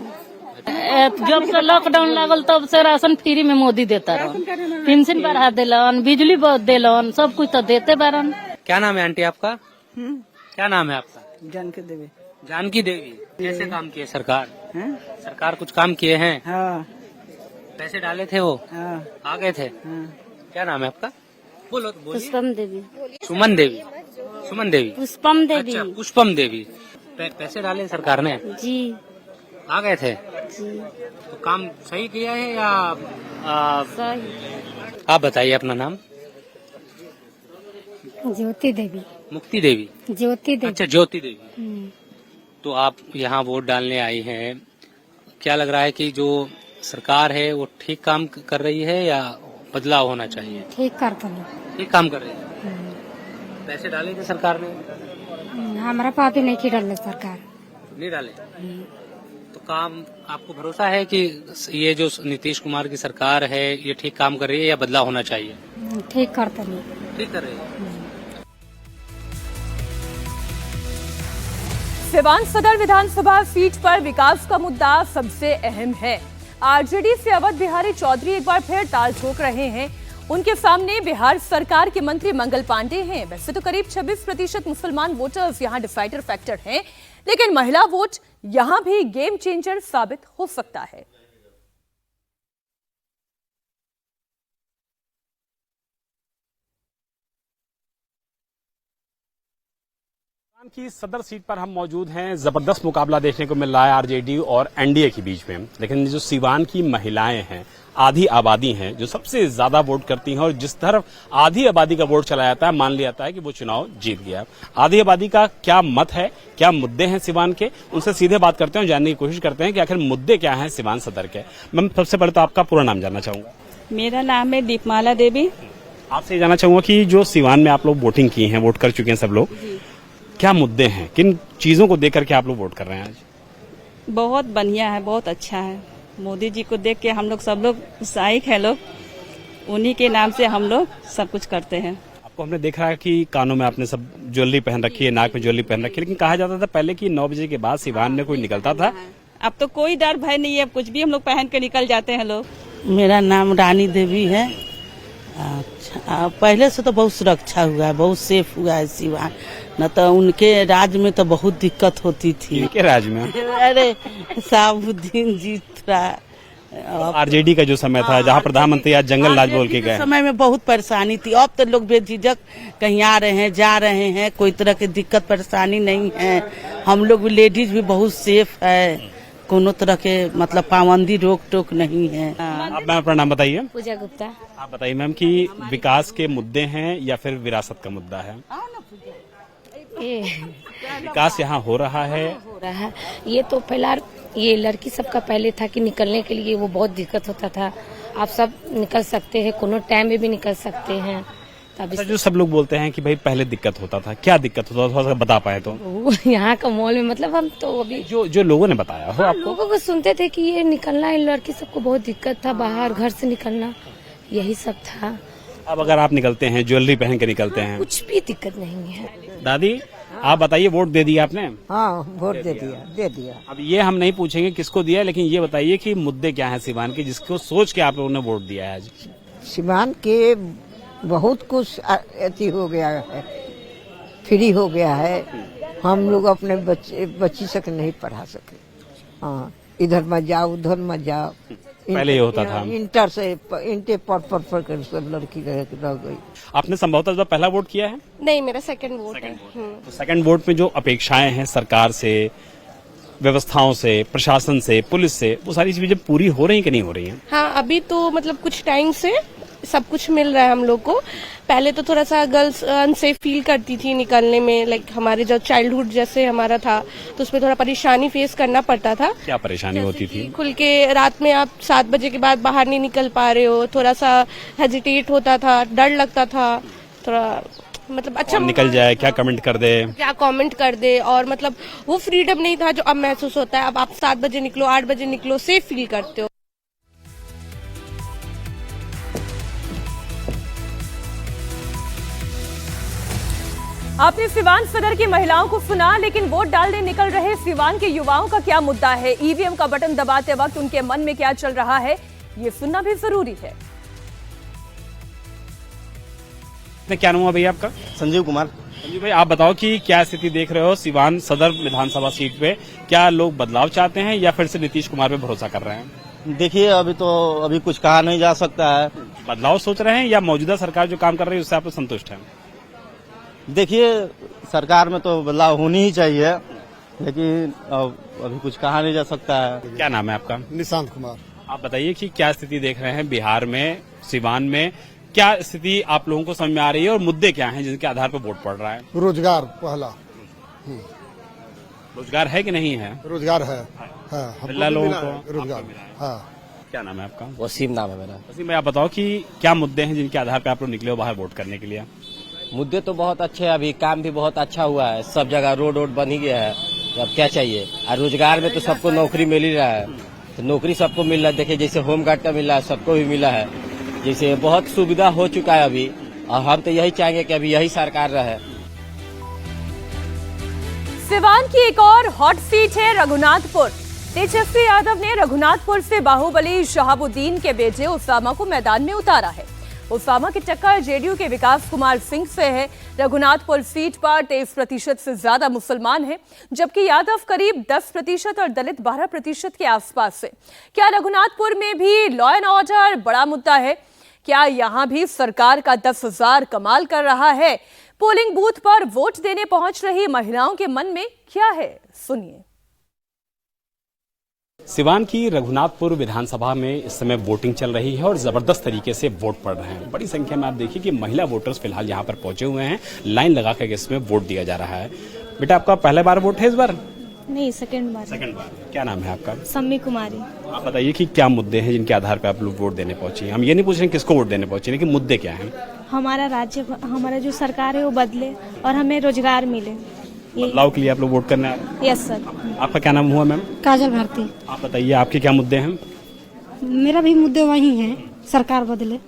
जब से लॉकडाउन लागल तब से राशन फ्री में मोदी देता रहा, पेंशन बढ़ा दिलन, बिजली दिलन, सब कुछ तो देते बारन।
क्या नाम है आंटी आपका? क्या नाम है आपका?
जानकी देवी।
जानकी देवी। कैसे काम किए सरकार? सरकार कुछ काम किए हैं?
हाँ
पैसे डाले थे वो?
हाँ
आ गए थे? क्या नाम है आपका? बोलो तो बोलिए।
पुष्पम देवी।
सुमन देवी। सुमन देवी।
पुष्पम देवी।
अच्छा, पुष्पम देवी। पैसे डाले सरकार ने?
जी।
आ गए थे?
जी।
तो काम सही किया है या
सही।
आप बताइए अपना नाम।
ज्योति देवी।
मुक्ति देवी।
ज्योति देवी।
अच्छा, ज्योति देवी। तो आप यहाँ वोट डालने आई हैं, क्या लग रहा है कि जो सरकार है वो ठीक काम कर रही है या बदलाव होना चाहिए?
ठीक करता नहीं।
ठीक काम कर रही है। पैसे डाले थे सरकार ने?
हमारा पापी नहीं की डाले सरकार।
नहीं डाले? तो काम आपको भरोसा है कि ये जो नीतीश कुमार की सरकार है ये ठीक काम कर रही है या बदलाव होना चाहिए?
ठीक करता नहीं।
ठीक कर रही है।
सिवान सदर विधानसभा सीट पर विकास का मुद्दा सबसे अहम है। आरजेडी से अवध बिहारी चौधरी एक बार फिर ताल ठोक रहे हैं। उनके सामने बिहार सरकार के मंत्री मंगल पांडे हैं। वैसे तो करीब 26% मुसलमान वोटर्स यहां डिसाइडर फैक्टर हैं, लेकिन महिला वोट यहां भी गेम चेंजर साबित हो सकता है।
की सदर सीट पर हम मौजूद हैं। जबरदस्त मुकाबला देखने को मिल रहा है आरजेडी और एनडीए के बीच में, लेकिन जो सीवान की महिलाएं हैं, आधी आबादी हैं जो सबसे ज्यादा वोट करती हैं, और जिस तरफ आधी आबादी का वोट चला जाता है मान लिया जाता है कि वो चुनाव जीत गया। आधी आबादी का क्या मत है, क्या मुद्दे हैं सिवान के, उनसे सीधे बात करते हैं, जानने की कोशिश करते हैं कि आखिर मुद्दे क्या हैं सिवान सदर के। मैम, सबसे पहले तो आपका पूरा नाम जानना चाहूंगा।
मेरा नाम है दीपमाला देवी।
आपसे जानना चाहूंगा कि जो सिवान में आप लोग वोटिंग की है, वोट कर चुके हैं सब लोग, क्या मुद्दे हैं, किन चीजों को देख करके आप लोग वोट कर रहे हैं आज?
बहुत बढ़िया है, बहुत अच्छा है। मोदी जी को देख के हम लोग सब लोग उत्साहित है, लोग उन्हीं के नाम से हम लोग सब कुछ करते हैं।
आपको हमने देखा है कि कानों में आपने सब ज्वेलरी पहन रखी है, नाक में ज्वेलरी पहन रखी है, लेकिन कहा जाता था पहले कि 9 बजे के बाद सिवान में कोई निकलता था।
अब तो कोई डर भय नहीं है, कुछ भी हम लोग पहन के निकल जाते हैं लोग।
मेरा नाम रानी देवी है। अच्छा, पहले से तो बहुत सुरक्षा हुआ है, बहुत सेफ हुआ है सिवान, न तो उनके राज में तो बहुत दिक्कत होती थी।
इनके राज में?
अरे साबुद्दीन जीत रहा।
आरजेडी का जो समय था, जहाँ प्रधानमंत्री आज जंगल राज बोल के गए,
समय में बहुत परेशानी थी। अब तो लोग बेझिझक कहीं आ रहे हैं, जा रहे हैं, कोई तरह की दिक्कत परेशानी नहीं है। हम लोग भी, लेडीज भी बहुत सेफ है, कोनो तरह के मतलब पाबंदी रोक टोक नहीं है।
आप मैम अपना नाम बताइए।
पूजा गुप्ता।
आप बताइए मैम कि विकास के मुद्दे हैं या फिर विरासत का मुद्दा है? विकास यहाँ हो रहा है?
हो रहा है। ये तो पहला ये लड़की सबका पहले था कि निकलने के लिए वो बहुत दिक्कत होता था। आप सब निकल सकते हैं, कोनो टाइम में भी निकल सकते हैं।
अच्छा, जो सब लोग बोलते हैं कि भाई पहले दिक्कत होता था, क्या दिक्कत होता था, थोड़ा सा बता पाए तो?
यहाँ का मॉल में मतलब हम तो अभी
जो लोगों ने बताया हो आपको?
लोगों को सुनते थे कि ये निकलना, इन लड़की सबको बहुत दिक्कत था, बाहर घर से निकलना, यही सब था।
अब अगर आप निकलते हैं, ज्वेलरी पहन के निकलते हैं,
कुछ भी दिक्कत नहीं है।
दादी आप बताइए, वोट दे दिया आपने?
हाँ, वोट दे दिया।
अब ये हम नहीं पूछेंगे किसको दिया, लेकिन ये बताइए कि मुद्दे क्या हैं सिवान के जिसको सोच के आप लोगों ने वोट दिया है आज?
सिवान के बहुत कुछ अति हो गया है, फ्री हो गया है। हम लोग अपने बच्ची तक नहीं पढ़ा सके। हाँ, इधर मत जाओ, उधर मत जाओ।
पहले ये होता था।
इंटर पर कर सब लड़की रह गई।
आपने संभवतः जो पहला वोट किया है?
नहीं, मेरा सेकंड वोट है।
तो सेकंड वोट में जो अपेक्षाएं हैं सरकार से, व्यवस्थाओं से, प्रशासन से, पुलिस से, वो सारी चीजें पूरी हो रही कि नहीं हो रही हैं?
हाँ, अभी तो मतलब कुछ टाइम से सब कुछ मिल रहा है हम लोग को। पहले तो थोड़ा सा गर्ल्स अनसेफ फील करती थी निकलने में, लाइक हमारे जो चाइल्डहुड जैसे हमारा था तो उसमें थोड़ा परेशानी फेस करना पड़ता था।
क्या परेशानी होती थी?
खुल के रात में आप 7 बजे के बाद बाहर नहीं निकल पा रहे हो, थोड़ा सा हेजिटेट होता था, डर लगता था थोड़ा, मतलब अच्छा
निकल जाए क्या कमेंट कर दे,
क्या कमेंट कर दे, और मतलब वो फ्रीडम नहीं था जो अब महसूस होता है। अब आप 7 बजे निकलो, 8 बजे निकलो, सेफ फील करते हो।
आपने सिवान सदर की महिलाओं को सुना, लेकिन वोट डालने निकल रहे सिवान के युवाओं का क्या मुद्दा है? ईवीएम का बटन दबाते वक्त उनके मन में क्या चल रहा है, ये सुनना भी जरूरी है।
क्या नाम हुआ भैया आपका?
संजीव कुमार।
संजीव भाई, आप बताओ कि क्या स्थिति देख रहे हो सिवान सदर विधानसभा सीट पे? क्या लोग बदलाव चाहते हैं या फिर से नीतीश कुमार पे भरोसा कर रहे हैं?
देखिए, अभी कुछ कहा नहीं जा सकता है।
बदलाव सोच रहे हैं या मौजूदा सरकार जो काम कर रही है उससे आप लोग संतुष्ट हैं?
देखिए, सरकार में तो बदलाव होनी ही चाहिए, लेकिन अभी कुछ कहा नहीं जा सकता है।
क्या नाम है आपका?
निशांत कुमार।
आप बताइए कि क्या स्थिति देख रहे हैं बिहार में, सिवान में? क्या स्थिति आप लोगों को समझ में आ रही है और मुद्दे क्या हैं जिनके आधार पर वोट पड़ रहा है?
रोजगार पहला।
रोजगार है कि नहीं है?
रोजगार है,
मिला लोगों को
रोजगार। हाँ।
क्या नाम है आपका?
वसीम नाम है मेरा।
वसीम भाई, आप बताओ कि क्या मुद्दे हैं जिनके आधार पर आप लोग निकले हो बाहर वोट करने के लिए?
मुद्दे तो बहुत अच्छे हैं, अभी काम भी बहुत अच्छा हुआ है, सब जगह रोड बन ही गया है, तो अब क्या चाहिए? और रोजगार में तो सबको नौकरी मिल ही रहा है, तो नौकरी सबको मिल रहा है। देखिए, जैसे होमगार्ड का मिला है, सबको भी मिला है, जैसे बहुत सुविधा हो चुका है अभी, और हम तो यही चाहेंगे कि अभी यही सरकार रहे।
सिवान की एक और हॉट सीट है रघुनाथपुर। तेजस्वी यादव ने रघुनाथपुर से बाहुबली शहाबुद्दीन के बेटे उसामा को मैदान में उतारा है। उसामा की टक्कर जेडीयू के विकास कुमार सिंह से है। रघुनाथपुर सीट पर 23% से ज्यादा मुसलमान हैं, जबकि यादव करीब 10% और दलित 12% के आसपास है। क्या रघुनाथपुर में भी लॉ एंड ऑर्डर बड़ा मुद्दा है? क्या यहां भी सरकार का 10,000 कमाल कर रहा है? पोलिंग बूथ पर वोट देने पहुंच रही महिलाओं के मन में क्या है, सुनिए।
सिवान की रघुनाथपुर विधानसभा में इस समय वोटिंग चल रही है और जबरदस्त तरीके से वोट पड़ रहे हैं। बड़ी संख्या में आप देखिए कि महिला वोटर्स फिलहाल यहाँ पर पहुंचे हुए हैं, लाइन लगा कर इसमें वोट दिया जा रहा है। बेटा, आपका पहला बार वोट है इस बार?
नहीं, सेकंड बार।
क्या नाम है आपका?
सम्मी कुमारी।
आप बताइए कि क्या मुद्दे हैं जिनके आधार पर आप लोग वोट देने पहुंचे? हम ये नहीं पूछ रहे हैं किसको वोट देने पहुंचे, लेकिन मुद्दे क्या हैं?
हमारा राज्य, हमारा जो सरकार है वो बदले और हमें रोजगार मिले।
बदलाव के लिए आप लोग वोट करने आ रहे हैं?
Yes sir.
आपका क्या नाम हुआ मैम?
काजल भारती।
आप बताइए आपके क्या मुद्दे हैं?
मेरा भी मुद्दे वही हैं, सरकार बदले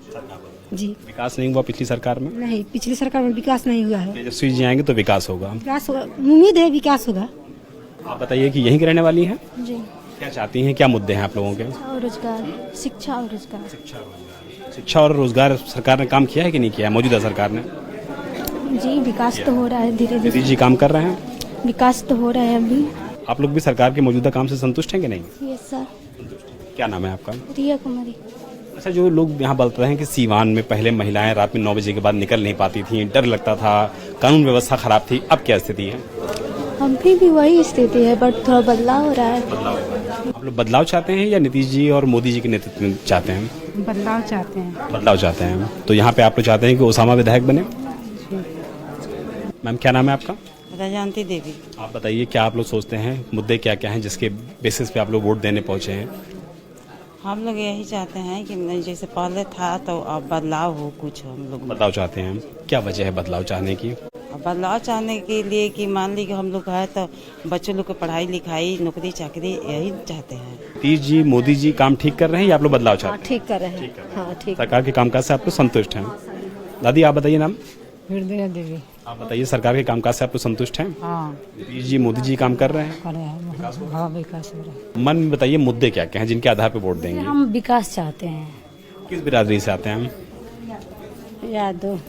जी।
विकास नहीं हुआ पिछली सरकार में?
नहीं, पिछली सरकार में विकास नहीं हुआ है।
तेजस्वी जी आएंगे तो विकास होगा?
विकास होगा, उम्मीद है विकास होगा।
आप बताइए कि यहीं की रहने वाली हैं?
जी।
क्या चाहती हैं, क्या मुद्दे हैं आप लोगों के?
और रोजगार, शिक्षा और रोजगार।
शिक्षा और रोजगार सरकार ने काम किया है कि नहीं किया है मौजूदा सरकार ने?
जी, विकास तो हो रहा है धीरे धीरे।
जी काम कर रहे हैं?
विकास तो हो रहा है अभी।
आप लोग भी सरकार के मौजूदा काम से संतुष्ट हैं कि नहीं?
Yes sir.
क्या नाम है आपका?
रिया कुमारी।
अच्छा, जो लोग यहाँ बोलते हैं कि सीवान में पहले महिलाएं रात में 9 बजे के बाद निकल नहीं पाती थी, डर लगता था, कानून व्यवस्था खराब थी, अब क्या स्थिति है?
अभी भी वही स्थिति है, बट थोड़ा बदलाव हो रहा है।
आप लोग बदलाव चाहते हैं या नीतीश जी और मोदी जी के नेतृत्व में चाहते हैं?
बदलाव चाहते हैं।
बदलाव चाहते हैं। तो यहाँ पे आप लोग चाहते हैं कि उसामा विधायक बने? मैम, क्या नाम है आपका?
राजांती देवी।
आप बताइए क्या आप लोग सोचते हैं, मुद्दे क्या क्या हैं जिसके बेसिस पे आप लोग वोट देने पहुंचे हैं?
हम लोग यही चाहते हैं कि जैसे पहले था तो अब बदलाव हो कुछ। हम लोग
बदलाव चाहते हैं। क्या वजह है बदलाव चाहने की?
बदलाव चाहने के लिए कि मान ली कि हम लोग है तो बच्चों लोग को पढ़ाई लिखाई, नौकरी चाकरी यही चाहते हैं।
नीतीश जी, मोदी जी काम ठीक कर रहे हैं या आप लोग बदलाव चाहते हैं?
ठीक कर रहे हैं। हाँ, ठीक।
सरकार के कामकाज से आप लोग संतुष्ट हैं? दादी, आप बताइए नाम?
हृदय देवी।
आप बताइए सरकार के कामकाज से आप लोग संतुष्ट हैं?
हाँ।
नीतीश जी, मोदी जी काम कर रहे हैं?
हाँ, विकास हो रहा है।
मन में बताइए मुद्दे क्या क्या हैं जिनके आधार पर वोट देंगे?
हम विकास चाहते हैं।
किस बिरादरी से आते हैं हम?
यादव।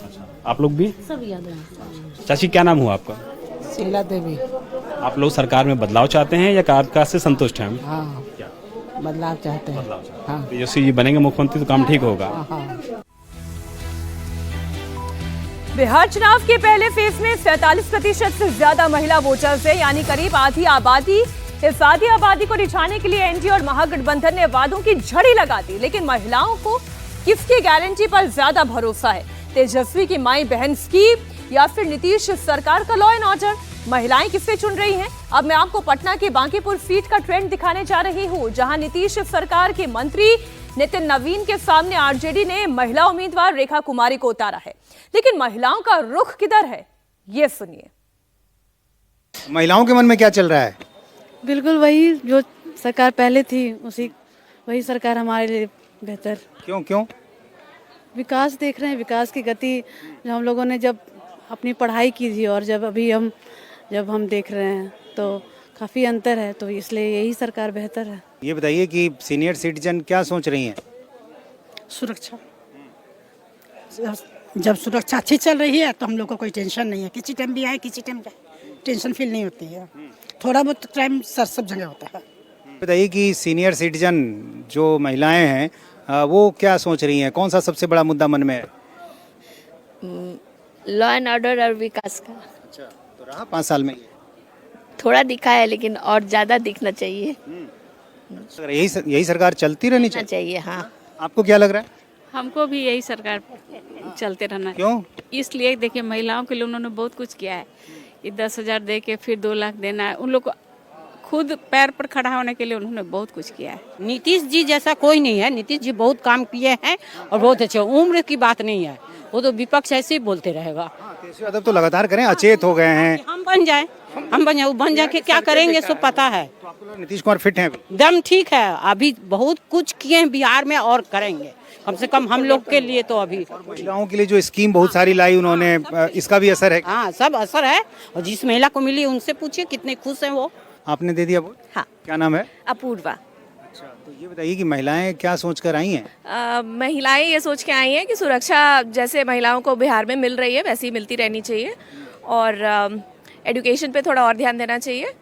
आप लोग भी?
सब यादव।
चाची, क्या नाम हुआ आपका?
शीला देवी।
आप लोग सरकार में बदलाव चाहते हैं या कामकाज से संतुष्ट हैं?
हाँ, बदलाव चाहते हैं। हाँ।
तेजस्वी जी बनेंगे मुख्यमंत्री तो काम ठीक होगा?
हाँ।
बिहार चुनाव के पहले फेज में 47% से ज्यादा महिला वोटर्स है, यानी करीब आधी आबादी इस आधी आबादी को रिझाने के लिए एनडीए और महागठबंधन ने वादों की झड़ी लगा दी, लेकिन महिलाओं को किसकी गारंटी पर ज्यादा भरोसा है? तेजस्वी की माई बहन स्कीम या फिर नीतीश सरकार का लॉ एंड ऑर्डर? महिलाएं किसे चुन रही हैं? अब मैं आपको पटना की बांकीपुर सीट का ट्रेंड दिखाने जा रही हूं, जहां नीतीश सरकार के मंत्री नितिन नवीन के सामने आरजेडी ने महिला उम्मीदवार रेखा कुमारी को उतारा है। लेकिन महिलाओं का रुख किधर है, ये सुनिए।
महिलाओं के मन में क्या चल रहा है?
बिल्कुल वही जो सरकार पहले थी, वही सरकार हमारे लिए बेहतर।
क्यों?
विकास देख रहे हैं, विकास की गति जो हम लोगों ने जब अपनी पढ़ाई की थी और जब हम देख रहे हैं तो काफी अंतर है, तो इसलिए यही सरकार बेहतर है।
ये बताइए कि सीनियर सिटीजन क्या सोच रही हैं?
सुरक्षा, जब सुरक्षा अच्छी चल रही है तो हम लोग को कोई टेंशन नहीं है। किसी टाइम भी आए, किसी टाइम टेंशन फील नहीं होती है। थोड़ा बहुत टाइम सब जगह होता है।
बताइए कि सीनियर सिटीजन जो महिलाएं हैं वो क्या सोच रही हैं? कौन सा सबसे बड़ा मुद्दा मन में है?
लॉ एंड ऑर्डर और विकास का।
अच्छा, तो रहा 5 साल में
थोड़ा दिखा है, लेकिन और ज्यादा दिखना चाहिए।
यही सरकार चलती रहनी
चाहिए। हाँ,
आपको क्या लग रहा है?
हमको भी यही सरकार चलते रहना है।
क्यों?
इसलिए देखिए, महिलाओं के लिए उन्होंने बहुत कुछ किया है। ये 10,000 दे के फिर 2 लाख देना है, उन लोग को खुद पैर पर खड़ा होने के लिए उन्होंने बहुत कुछ किया है।
नीतीश जी जैसा कोई नहीं है। नीतीश जी बहुत काम किए हैं और बहुत अच्छे। उम्र की बात नहीं है, वो तो विपक्ष ऐसे ही बोलते रहेगा।
तेजस्वी यादव तो लगातार करें, अचेत हो गए हैं।
हम बन जाए, वो बन जाके क्या करेंगे सो पता है।
तो नीतीश कुमार फिट हैं?
दम ठीक है, अभी बहुत कुछ किए हैं बिहार में और करेंगे, कम से कम हम लोग के लिए तो। अभी
महिलाओं के लिए जो स्कीम बहुत सारी लाई उन्होंने, इसका भी असर है?
हाँ, सब असर है। और जिस महिला को मिली उनसे पूछिए कितने खुश हैं वो।
आपने दे दिया वोट?
हाँ।
क्या नाम है?
अपूर्वा।
अच्छा, तो ये बताइए कि महिलाएं क्या सोच कर आई हैं?
महिलाएं ये सोच के आई हैं कि सुरक्षा जैसे महिलाओं को बिहार में मिल रही है वैसी मिलती रहनी चाहिए, और एजुकेशन पे थोड़ा और ध्यान देना चाहिए,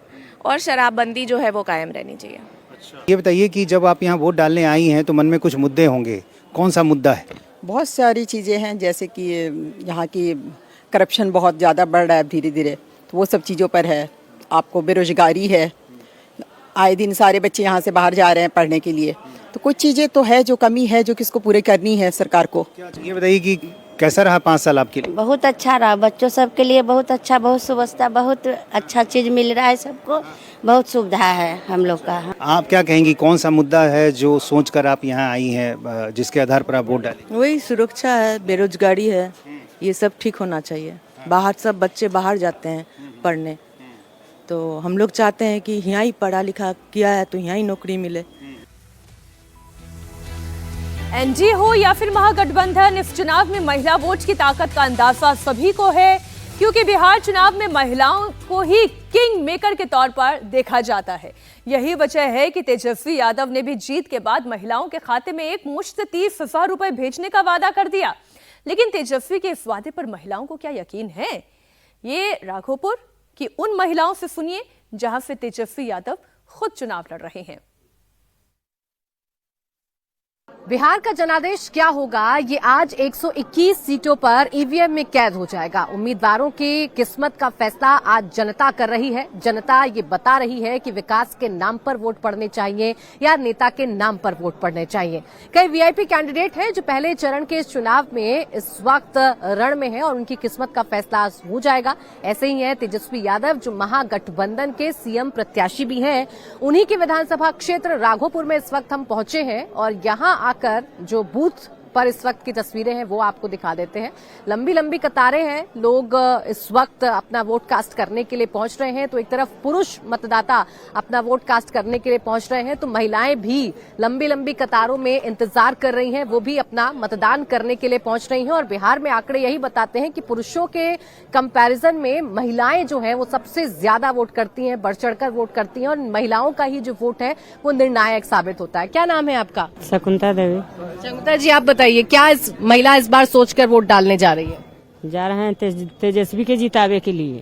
और शराबबंदी जो है वो कायम रहनी चाहिए।
अच्छा, ये बताइए कि जब आप यहाँ वोट डालने आई हैं तो मन में कुछ मुद्दे होंगे, कौन सा मुद्दा है?
बहुत सारी चीज़ें हैं, जैसे कि यहाँ की करप्शन बहुत ज़्यादा बढ़ रहा है धीरे धीरे, तो वो सब चीज़ों पर है। आपको बेरोजगारी है, आए दिन सारे बच्चे यहाँ से बाहर जा रहे हैं पढ़ने के लिए, तो कुछ चीज़ें तो है जो कमी है जो किसको पूरे करनी है सरकार को।
ये बताइए कि कैसा रहा 5 साल आपके लिए?
बहुत अच्छा रहा, बच्चों सब के लिए बहुत अच्छा, बहुत सुविधा, बहुत अच्छा चीज मिल रहा है सबको, बहुत सुविधा है हम लोग का।
आप क्या कहेंगी, कौन सा मुद्दा है जो सोचकर आप यहाँ आई हैं, जिसके आधार पर आप वोट डालें?
वही सुरक्षा है, बेरोजगारी है, ये सब ठीक होना चाहिए। बाहर सब बच्चे बाहर जाते हैं पढ़ने, तो हम लोग चाहते हैं कि यहाँ ही पढ़ा लिखा किया है तो यहाँ ही नौकरी मिले।
एनडीए हो या फिर महागठबंधन, इस चुनाव में महिला वोट की ताकत का अंदाजा सभी को है, क्योंकि बिहार चुनाव में महिलाओं को ही किंग मेकर के तौर पर देखा जाता है। यही वजह है कि तेजस्वी यादव ने भी जीत के बाद महिलाओं के खाते में एक मुश्त 30,000 रुपए भेजने का वादा कर दिया। लेकिन तेजस्वी के इस वादे पर महिलाओं को क्या यकीन है? ये राघोपुर की उन महिलाओं से सुनिए जहां से तेजस्वी यादव खुद चुनाव लड़ रहे हैं।
बिहार का जनादेश क्या होगा, ये आज 121 सीटों पर ईवीएम में कैद हो जाएगा। उम्मीदवारों की किस्मत का फैसला आज जनता कर रही है। जनता ये बता रही है कि विकास के नाम पर वोट पड़ने चाहिए या नेता के नाम पर वोट पड़ने चाहिए। कई वीआईपी कैंडिडेट हैं जो पहले चरण के इस चुनाव में इस वक्त रण में हैं और उनकी किस्मत का फैसला आज हो जाएगा। ऐसे ही है तेजस्वी यादव जो महागठबंधन के सीएम प्रत्याशी भी हैं। उन्हीं के विधानसभा क्षेत्र राघोपुर में इस वक्त हम पहुंचे हैं और यहाँ आकर जो बूथ पर इस वक्त की तस्वीरें हैं वो आपको दिखा देते हैं। लंबी लंबी कतारें हैं, लोग इस वक्त अपना वोट कास्ट करने के लिए पहुंच रहे हैं। तो एक तरफ पुरुष मतदाता अपना वोट कास्ट करने के लिए पहुंच रहे हैं, तो महिलाएं भी लंबी लंबी कतारों में इंतजार कर रही हैं, वो भी अपना मतदान करने के लिए पहुंच रही हैं। और बिहार में आंकड़े यही बताते हैं कि पुरुषों के कंपैरिजन में महिलाएं जो हैं वो सबसे ज्यादा वोट करती हैं, बढ़ चढ़कर वोट करती हैं, और महिलाओं का ही जो वोट है वो निर्णायक साबित होता है। क्या नाम है आपका?
शकुंतला देवी।
शकुंतला जी, आप बताइए क्या महिला इस बार सोचकर वोट डालने जा रही है?
जा रहे हैं तेजस्वी के जितावे के लिए।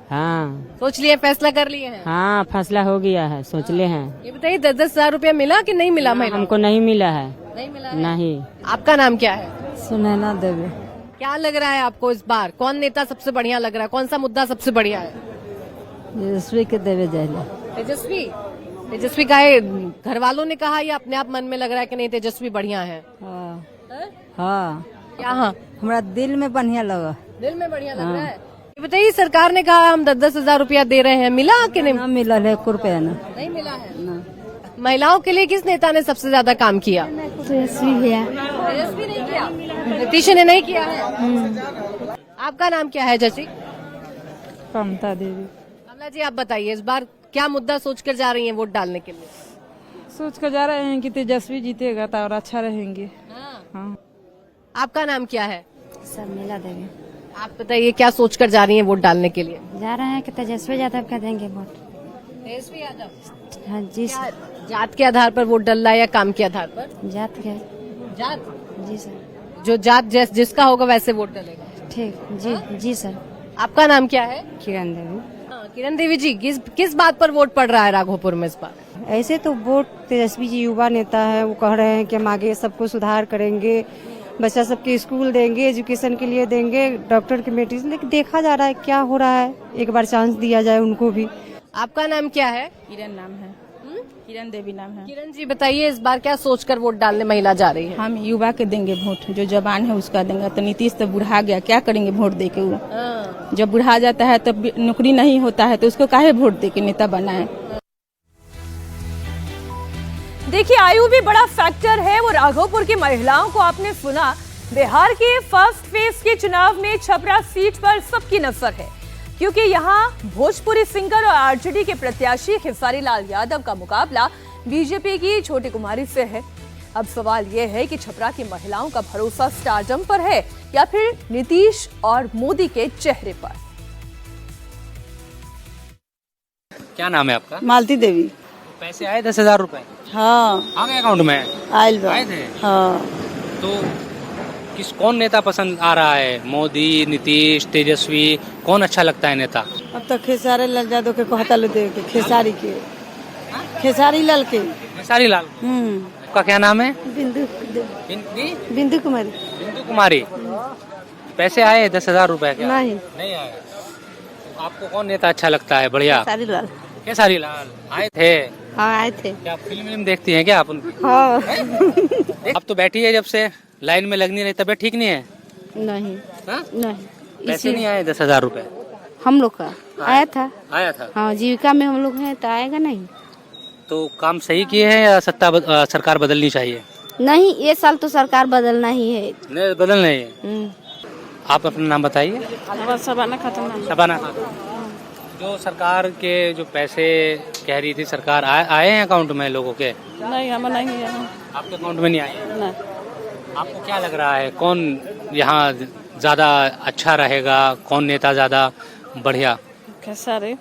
हाँ,
सोच लिए, फैसला कर लिए हैं?
हाँ, फैसला हो गया है, सोच ले हैं।
ये बताइए 10,000 रुपया मिला कि नहीं मिला? महिला
हमको नहीं मिला है।
नहीं मिला है?
नहीं।
आपका नाम क्या है?
सुनैना देवी।
क्या लग रहा है आपको इस बार, कौन नेता सबसे बढ़िया लग रहा है, कौन सा मुद्दा सबसे बढ़िया है?
तेजस्वी के देवे जाए।
तेजस्वी का है, घर वालों ने कहा या अपने आप मन में लग रहा है कि नहीं तेजस्वी बढ़िया है?
हाँ
क्या? हाँ,
हमारा दिल में बढ़िया लगा।
दिल में बढ़िया लग रहा है। ये बताइए, सरकार ने कहा हम 10-10 हजार रुपया दे रहे हैं, मिला कि नहीं?
ना मिला है, 1 रुपया ना।
नहीं मिला है। महिलाओं के लिए किस नेता ने सबसे ज्यादा काम किया?
तेजस्वी भैया।
तेजस्वी नहीं किया, नीतीश ने नहीं किया है। आपका नाम क्या है चाची?
ममता देवी।
कमला जी, आप बताइए इस बार क्या मुद्दा सोचकर जा रही हैं वोट डालने के लिए?
सोच कर जा रहे हैं कि तेजस्वी जीतेगा तो और अच्छा रहेंगे। हाँ।
आपका नाम क्या है?
शर्मिला देवी।
आप बताइए क्या सोचकर जा रही हैं वोट डालने के लिए?
जा रहे हैं कि तेजस्वी यादव का देंगे वोट।
तेजस्वी यादव?
हाँ जी
सर। जात के आधार पर वोट डल रहा है या काम के आधार पर?
जात के।
जात?
जी सर।
जो जात जिसका होगा वैसे वोट डलेगा।
ठीक जी। जी सर।
आपका नाम क्या है?
किरण देवी।
किरण देवी जी, किस बात पर वोट पड़ रहा है राघोपुर में इस बार?
ऐसे तो वोट तेजस्वी जी युवा नेता है, वो कह रहे हैं कि हम आगे सबको सुधार करेंगे, बच्चा सबके स्कूल देंगे, एजुकेशन के लिए देंगे, डॉक्टर की मेडिसिन। लेकिन देखा जा रहा है क्या हो रहा है, एक बार चांस दिया जाए उनको भी।
आपका नाम क्या है?
किरण नाम है। किरण देवी नाम है।
किरण जी बताइए इस बार क्या सोचकर वोट डालने महिला जा रही है?
हम युवा के देंगे वोट, जो जवान है उसका देंगे। तो नीतीश तो बुढ़ा गया, क्या करेंगे वोट दे के? वो जब बुढ़ा जाता है तो नौकरी नहीं होता है तो उसको काहे वोट दे के नेता बनाए?
देखिए, आयु भी बड़ा फैक्टर है। वो राघोपुर की महिलाओं को आपने सुना। बिहार के फर्स्ट फेज के चुनाव में छपरा सीट पर सबकी नजर है, क्योंकि यहाँ भोजपुरी सिंगर और आरजेडी के प्रत्याशी खेसारी लाल यादव का मुकाबला बीजेपी की छोटी कुमारी से है। अब सवाल यह है कि छपरा की महिलाओं का भरोसा स्टारडम पर है या फिर नीतीश और मोदी के चेहरे पर।
क्या नाम है आपका?
मालती देवी।
पैसे आए 10,000 रुपए?
हाँ।
आपके अकाउंट में
आए
थे?
हाँ।
तो कौन नेता पसंद आ रहा है? मोदी, नीतीश, तेजस्वी, कौन अच्छा लगता है नेता?
अब तो खेसारी लाल यादव के कहता लो दे के, खेसारी के, खेसारी लाल के।
खेसारी लाल। आपका क्या नाम है?
बिंदु कुमारी।
बिंदु कुमारी। पैसे आए 10,000 रुपए? नहीं आए। आपको कौन नेता अच्छा लगता है? बढ़िया।
खेसारी लाल।
खेसारी लाल आए थे?
हाँ आए थे।
क्या फिल्म देखती हैं क्या आप उनकी?
हाँ।
अब तो बैठी है जब से, लाइन में लगनी रही, तबीयत ठीक नहीं है?
नहीं।
नहीं। पैसे नहीं आए 10,000 रुपए?
हम लोग का आया था।
हाँ,
जीविका में हम लोग हैं तो आएगा नहीं।
तो काम सही किए हैं या सरकार बदलनी चाहिए?
नहीं, ये साल तो सरकार बदलना ही है।
नहीं, बदलना ही है। आप अपना नाम बताइए।
शबाना खातून।
शबाना खातून। जो सरकार के जो पैसे कह रही थी सरकार, आए हैं अकाउंट में लोगों के?
नहीं, हमें नहीं है।
आपके अकाउंट में नहीं आए?
नहीं।
आपको क्या लग रहा है कौन यहाँ ज्यादा अच्छा रहेगा, कौन नेता ज्यादा बढ़िया?
खेसारी।